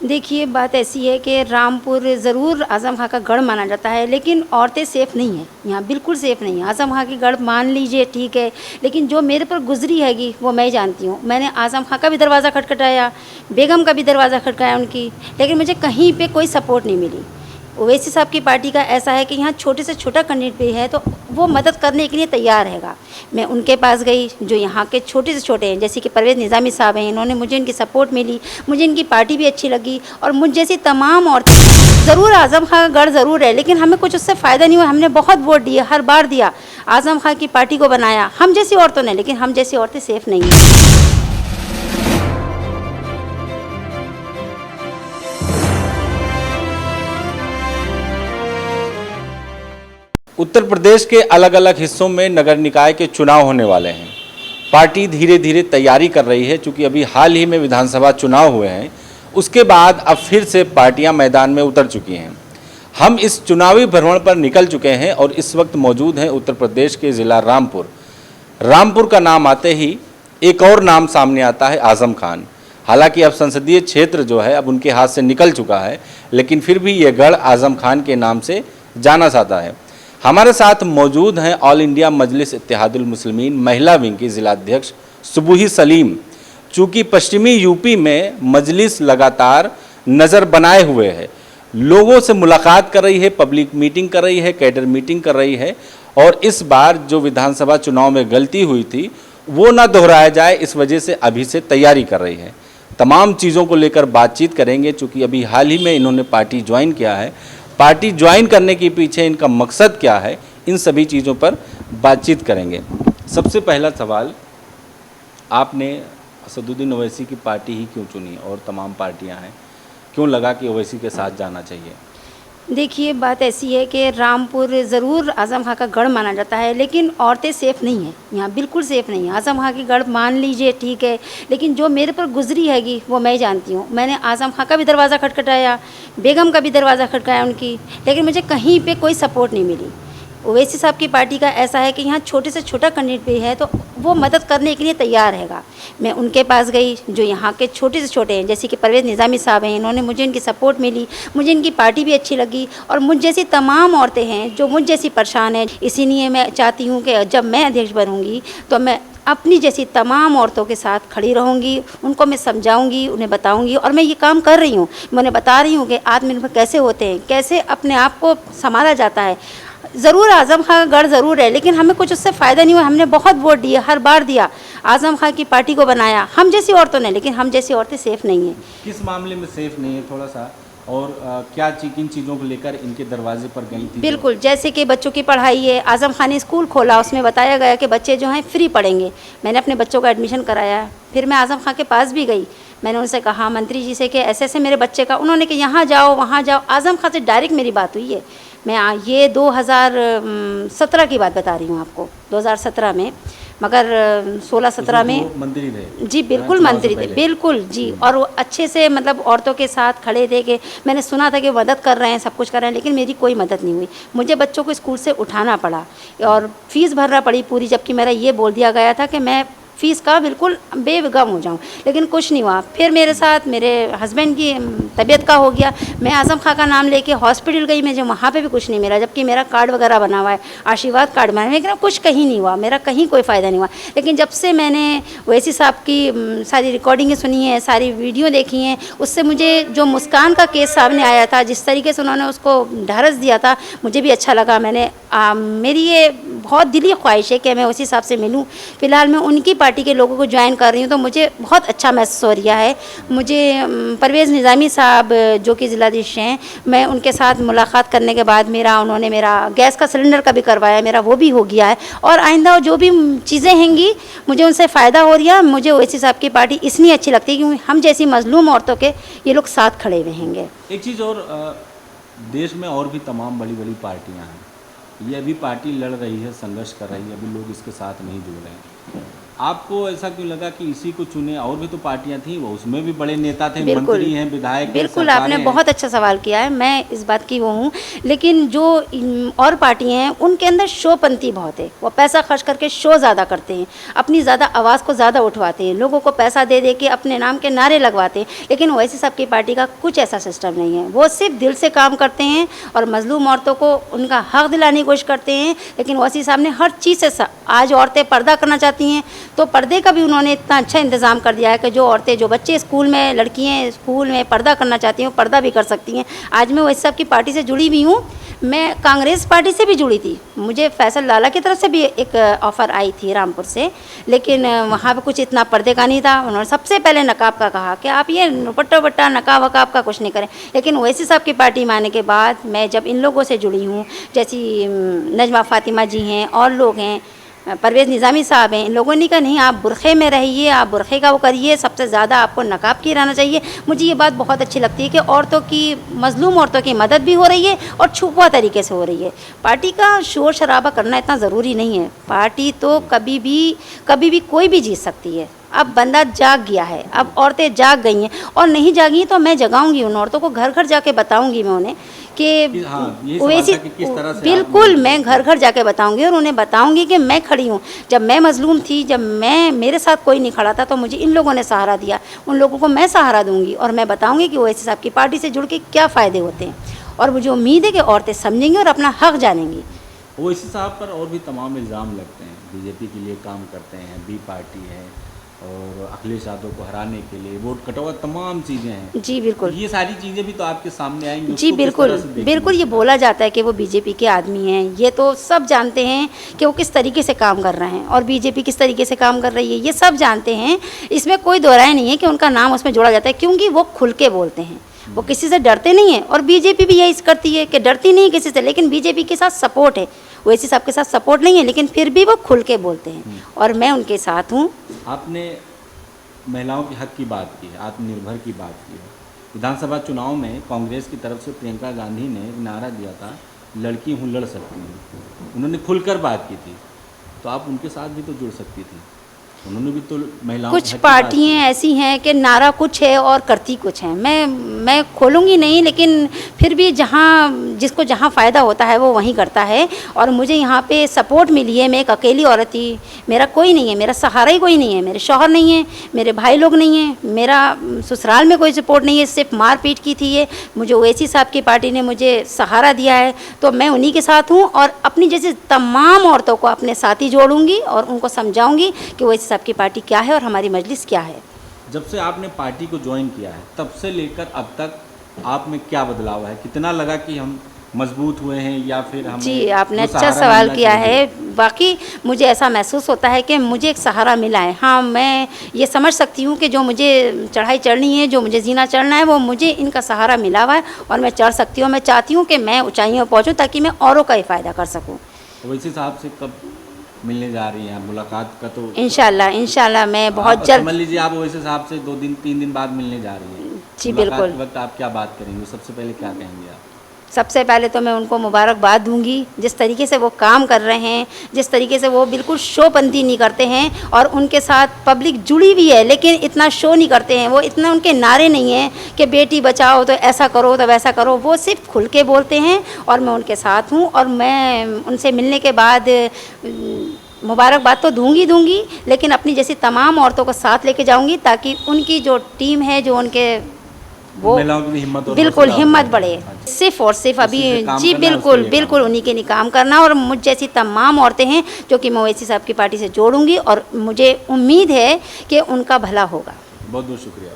देखिए, बात ऐसी है कि रामपुर ज़रूर आज़म खां का गढ़ माना जाता है, लेकिन औरतें सेफ़ नहीं हैं यहाँ, बिल्कुल सेफ़ नहीं है। आज़म खां की गढ़ मान लीजिए ठीक है, लेकिन जो मेरे पर गुज़री हैगी वो मैं जानती हूँ। मैंने आज़म खां का भी दरवाज़ा खटखटाया, बेगम का भी दरवाज़ा खटखटाया उनकी, लेकिन मुझे कहीं पे कोई सपोर्ट नहीं मिली। ओवैसी साहब की पार्टी का ऐसा है कि यहाँ छोटे से छोटा कैंडिडेट भी है तो वो मदद करने के लिए तैयार हैगा। मैं उनके पास गई, जो यहाँ के छोटे से छोटे हैं, जैसे कि परवेज़ निज़ामी साहब हैं, इन्होंने मुझे इनकी सपोर्ट मिली, मुझे इनकी पार्टी भी अच्छी लगी और मुझ जैसी तमाम औरतें। ज़रूर आज़म खां का गढ़ ज़रूर है, लेकिन हमें कुछ उससे फ़ायदा नहीं हुआ। हमने बहुत वोट दिए, हर बार दिया, आज़म खां की पार्टी को बनाया हम जैसी औरतों ने, लेकिन हम जैसी औरतें सेफ़ नहीं हैं। उत्तर प्रदेश के अलग अलग हिस्सों में नगर निकाय के चुनाव होने वाले हैं। पार्टी धीरे धीरे तैयारी कर रही है, चूँकि अभी हाल ही में विधानसभा चुनाव हुए हैं, उसके बाद अब फिर से पार्टियां मैदान में उतर चुकी हैं। हम इस चुनावी भ्रमण पर निकल चुके हैं और इस वक्त मौजूद हैं उत्तर प्रदेश के ज़िला रामपुर। रामपुर का नाम आते ही एक और नाम सामने आता है, आज़म खान। हालांकि अब संसदीय क्षेत्र जो है अब उनके हाथ से निकल चुका है, लेकिन फिर भी ये गढ़ आज़म खान के नाम से जाना जाता है। हमारे साथ मौजूद हैं ऑल इंडिया मजलिस इत्तेहादुल मुस्लिमीन महिला विंग की जिलाध्यक्ष सुबुही सलीम। चूँकि पश्चिमी यूपी में मजलिस लगातार नज़र बनाए हुए है, लोगों से मुलाकात कर रही है, पब्लिक मीटिंग कर रही है, कैडर मीटिंग कर रही है, और इस बार जो विधानसभा चुनाव में गलती हुई थी वो ना दोहराया जाए, इस वजह से अभी से तैयारी कर रही है। तमाम चीज़ों को लेकर बातचीत करेंगे, चूँकि अभी हाल ही में इन्होंने पार्टी ज्वाइन किया है। पार्टी ज्वाइन करने के पीछे इनका मकसद क्या है, इन सभी चीज़ों पर बातचीत करेंगे। सबसे पहला सवाल, आपने असदुद्दीन ओवैसी की पार्टी ही क्यों चुनी और तमाम पार्टियां हैं, क्यों लगा कि ओवैसी के साथ जाना चाहिए? देखिए, बात ऐसी है कि रामपुर ज़रूर आज़म खां का गढ़ माना जाता है, लेकिन औरतें सेफ़ नहीं हैं यहाँ, बिल्कुल सेफ़ नहीं है। आज़म खां की गढ़ मान लीजिए ठीक है, लेकिन जो मेरे पर गुज़री हैगी वो मैं जानती हूँ। मैंने आज़म खां का भी दरवाज़ा खटखटाया, बेगम का भी दरवाज़ा खटखटाया उनकी, लेकिन मुझे कहीं पे कोई सपोर्ट नहीं मिली। ओवैसी साहब की पार्टी का ऐसा है कि यहाँ छोटे से छोटा कैंडिडेट भी है तो वो मदद करने के लिए तैयार हैगा। मैं उनके पास गई, जो यहाँ के छोटे से छोटे हैं, जैसे कि परवेज़ निज़ामी साहब हैं, इन्होंने मुझे इनकी सपोर्ट मिली, मुझे इनकी पार्टी भी अच्छी लगी और मुझ जैसी तमाम औरतें हैं जो मुझ जैसी परेशान हैं। इसीलिए मैं चाहती हूँ कि जब मैं अध्यक्ष बनूँगी तो मैं अपनी जैसी तमाम औरतों के साथ खड़ी रहूँगी, उनको मैं समझाऊँगी, उन्हें बताऊँगी, और मैं ये काम कर रही हूँ। मैं उन्हें बता रही हूँ कि आत्मनिर्भर कैसे होते हैं, कैसे अपने आप को संभाला जाता है। ज़रूर आज़म खां का गढ़ ज़रूर है, लेकिन हमें कुछ उससे फ़ायदा नहीं हुआ। हमने बहुत वोट दिए, हर बार दिया, आज़म खां की पार्टी को बनाया हम जैसी औरतों ने, लेकिन हम जैसी औरतें सेफ़ नहीं हैं। किस मामले में सेफ नहीं है थोड़ा सा, और क्या किन चीज़ों को लेकर इनके दरवाजे पर गई थी? बिल्कुल, जैसे कि बच्चों की पढ़ाई है, आज़म खान ने स्कूल खोला, उसमें बताया गया कि बच्चे जो हैं फ्री पढ़ेंगे। मैंने अपने बच्चों का एडमिशन कराया, फिर मैं आज़म खां के पास भी गई। मैंने उनसे कहा मंत्री जी से कि ऐसे ऐसे मेरे बच्चे का, उन्होंने कि यहाँ जाओ वहाँ जाओ। आज़म खां से डायरेक्ट मेरी बात हुई है। मैं ये 2017 की बात बता रही हूँ आपको, 2017 में, मगर 16-17 में मंत्री थे जी, बिल्कुल मंत्री थे, बिल्कुल जी। और वो अच्छे से मतलब औरतों के साथ खड़े थे कि मैंने सुना था कि मदद कर रहे हैं, सब कुछ कर रहे हैं, लेकिन मेरी कोई मदद नहीं हुई। मुझे बच्चों को स्कूल से उठाना पड़ा और फीस भरना पड़ी पूरी, जबकि मेरा ये बोल दिया गया था कि मैं फ़ीस का बिल्कुल बेगम हो जाऊं, लेकिन कुछ नहीं हुआ। फिर मेरे साथ मेरे हस्बैंड की तबीयत का हो गया, मैं आज़म खां का नाम लेके हॉस्पिटल गई, मुझे वहाँ पे भी कुछ नहीं मिला, जबकि मेरा कार्ड वगैरह बना हुआ है, आशीर्वाद कार्ड बना है, लेकिन कुछ कहीं नहीं हुआ, मेरा कहीं कोई फ़ायदा नहीं हुआ। लेकिन जब से मैंने ओवैसी साहब की सारी रिकॉर्डिंगें सुनी है, सारी वीडियो देखी हैं, उससे मुझे जो मुस्कान का केस सामने आया था, जिस तरीके से उन्होंने उसको ढारस दिया था, मुझे भी अच्छा लगा। मेरी ये बहुत दिली ख्वाहिश है कि मैं ओवैसी साहब से मिलूँ। फ़िलहाल मैं उनकी पार्टी के लोगों को ज्वाइन कर रही हूँ, तो मुझे बहुत अच्छा महसूस हो रहा है। मुझे परवेज़ निज़ामी साहब जो कि ज़िलाधीश हैं, मैं उनके साथ मुलाकात करने के बाद उन्होंने मेरा गैस का सिलेंडर का भी करवाया, मेरा वो भी हो गया है। और आइंदा जो भी चीज़ें हैंगी मुझे उनसे फ़ायदा हो रहा है। मुझे ओवैसी साहब की पार्टी इसलिए अच्छी लगती है क्योंकि हम जैसी मजलूम औरतों के ये लोग साथ खड़े हुए हैंगे। एक चीज़ और, देश में और भी तमाम बड़ी बड़ी पार्टियां हैं, ये अभी पार्टी लड़ रही है, संघर्ष कर रही है, अभी लोग इसके साथ नहीं जुड़ रहे हैं। आपको ऐसा क्यों लगा कि इसी को चुने? और भी तो पार्टियां थी, वो उसमें भी बड़े नेता थे, बिल्कुल। मंत्री हैं, विधायक हैं, बिल्कुल, सरकारें आपने हैं। बहुत अच्छा सवाल किया है, मैं इस बात की वो हूँ। लेकिन जो और पार्टियां हैं उनके अंदर शोपंती बहुत है, वो पैसा खर्च करके शो ज़्यादा करते हैं, अपनी ज़्यादा आवाज़ को ज़्यादा उठवाते हैं, लोगों को पैसा दे दे के अपने नाम के नारे लगवाते हैं। लेकिन ओवैसी साहब की पार्टी का कुछ ऐसा सिस्टम नहीं है, वो सिर्फ दिल से काम करते हैं और मजलूम औरतों को उनका हक दिलाने की कोशिश करते हैं। लेकिन ओवैसी साहब ने हर चीज़ से आज औरतें पर्दा करना चाहती हैं तो पर्दे का भी उन्होंने इतना अच्छा इंतज़ाम कर दिया है कि जो औरतें, जो बच्चे स्कूल में, लड़कियाँ स्कूल में पर्दा करना चाहती हैं वो पर्दा भी कर सकती हैं। आज मैं ओवैसी साहब की पार्टी से जुड़ी भी हूँ, मैं कांग्रेस पार्टी से भी जुड़ी थी, मुझे फैसल लाला की तरफ से भी एक ऑफ़र आई थी रामपुर से, लेकिन वहाँ पे कुछ इतना पर्दे का नहीं था। उन्होंने सबसे पहले नकाब का कहा कि आप ये दुपट्टा वट्टा नकाब वकाब का कुछ नहीं करें। लेकिन ओवैसी साहब की पार्टी में आने के बाद मैं जब इन लोगों से जुड़ी हूँ, जैसी नजमा फातिमा जी हैं और लोग हैं, परवेज़ निज़ामी साहब हैं, इन लोगों ने कहा नहीं आप बुरखे में रहिए, आप बुरखे का वो करिए, सबसे ज़्यादा आपको नकाब की रहना चाहिए। मुझे ये बात बहुत अच्छी लगती है कि औरतों की, मज़लूम औरतों की मदद भी हो रही है और छुपा तरीके से हो रही है। पार्टी का शोर शराबा करना इतना ज़रूरी नहीं है, पार्टी तो कभी भी कोई भी जीत सकती है। अब बंदा जाग गया है, अब औरतें जाग गई हैं, और नहीं जागी तो मैं जगाऊंगी उन औरतों को, घर घर जाके बताऊंगी मैं उन्हें कि यही ओवैसी, सवाल था कि किस तरह से बिल्कुल मैं घर घर जाके बताऊंगी और उन्हें बताऊंगी कि मैं खड़ी हूँ। जब मैं मजलूम थी, जब मेरे साथ कोई नहीं खड़ा था तो मुझे इन लोगों ने सहारा दिया, उन लोगों को मैं सहारा दूंगी और मैं बताऊंगी कि ओवैसी साहब की पार्टी से जुड़ के क्या फ़ायदे होते हैं। और मुझे उम्मीद है कि औरतें समझेंगी और अपना हक जानेंगी। ओवैसी साहब पर और भी तमाम इल्ज़ाम लगते हैं, बीजेपी के लिए काम करते हैं, बी पार्टी है और अखिलेश यादव को हराने के लिए वोट कटौती, तमाम चीज़ें हैं। जी बिल्कुल, ये सारी चीज़ें भी तो आपके सामने आएंगी। जी उसको किस बिल्कुल, तरह से देखेंगे? बिल्कुल ये बोला जाता है कि वो बीजेपी के आदमी हैं, ये तो सब जानते हैं कि वो किस तरीके से काम कर रहे हैं और बीजेपी किस तरीके से काम कर रही है, ये सब जानते हैं। इसमें कोई दो राय नहीं है कि उनका नाम उसमें जोड़ा जाता है, क्योंकि वो खुल के बोलते हैं, वो किसी से डरते नहीं हैं। और बीजेपी भी यही करती है कि डरती नहीं किसी से, लेकिन बीजेपी के साथ सपोर्ट है, ओवैसी साहब के साथ सपोर्ट नहीं है, लेकिन फिर भी वो खुल के बोलते हैं और मैं उनके साथ हूँ। आपने महिलाओं के हक की बात की है, आत्मनिर्भर की बात की है। विधानसभा चुनाव में कांग्रेस की तरफ से प्रियंका गांधी ने एक नारा दिया था, लड़की हूँ लड़ सकती हूँ। उन्होंने खुलकर बात की थी, तो आप उनके साथ भी तो जुड़ सकती थी, उन्होंने भी तो महिलाओं कुछ पार्टियां ऐसी हैं कि नारा कुछ है और करती कुछ है। मैं खोलूँगी नहीं, लेकिन फिर भी जिसको जहाँ फ़ायदा होता है वो वहीं करता है। और मुझे यहाँ पे सपोर्ट मिली है, मैं एक अकेली औरत थी, मेरा कोई नहीं है, मेरा सहारा ही कोई नहीं है, मेरे शौहर नहीं है, मेरे भाई लोग नहीं हैं, मेरा ससुराल में कोई सपोर्ट नहीं है, सिर्फ मारपीट की थी ये। मुझे ओवैसी साहब की पार्टी ने मुझे सहारा दिया है, तो मैं उन्हीं के साथ हूँ और अपनी जैसे तमाम औरतों को अपने साथ ही जोड़ूंगी और उनको समझाऊंगी कि ओवैसी साहब की पार्टी क्या है और हमारी मजलिस क्या है। जब से आपने पार्टी को ज्वाइन किया है तब से लेकर अब तक आप में क्या बदलाव है? कितना लगा कि हम मजबूत हुए हैं या फिर हमें जी, आपने वो अच्छा सहारा सवाल मिलना किया चाहिए? है। बाकी मुझे ऐसा महसूस होता है कि मुझे एक सहारा मिला है। हाँ, मैं ये समझ सकती हूँ कि जो मुझे चढ़ाई चढ़नी है, जो मुझे जीना चढ़ना है, वो मुझे इनका सहारा मिला हुआ है और मैं चढ़ सकती हूँ। मैं चाहती हूँ कि मैं ऊंचाइयों पर पहुँचूँ ताकि मैं औरों का ही फ़ायदा कर सकूँ। ओवैसी साहब से कब मिलने जा रही हैं? मुलाकात का तो इंशाल्लाह मैं बहुत आप जल्द। समझ लीजिए आप ओवैसी साहब से 2 दिन 3 दिन बाद मिलने जा रही हैं। जी मुलाकात बिल्कुल। के वक्त आप क्या बात करेंगे? सबसे पहले क्या कहेंगे आप? सबसे पहले तो मैं उनको मुबारकबाद दूंगी, जिस तरीके से वो काम कर रहे हैं, जिस तरीके से वो बिल्कुल शोबंदी नहीं करते हैं और उनके साथ पब्लिक जुड़ी भी है, लेकिन इतना शो नहीं करते हैं। वो इतना, उनके नारे नहीं हैं कि बेटी बचाओ तो ऐसा करो तो वैसा करो, वो सिर्फ खुल के बोलते हैं और मैं उनके साथ हूँ। और मैं उनसे मिलने के बाद मुबारकबाद तो दूंगी, लेकिन अपनी जैसी तमाम औरतों को साथ लेके जाऊंगी ताकि उनकी जो टीम है, जो उनके वो महिलाओं की भी हिम्मत और बिल्कुल हौसला हिम्मत हो। बढ़े, सिर्फ और सिर्फ अभी। उसी से काम जी करना है, बिल्कुल उसके लिए बिल्कुल काम उन्हीं के लिए काम करना। और मुझ जैसी तमाम औरतें हैं जो कि मैं ओवैसी साहब की पार्टी से जोड़ूंगी और मुझे उम्मीद है कि उनका भला होगा। बहुत बहुत शुक्रिया।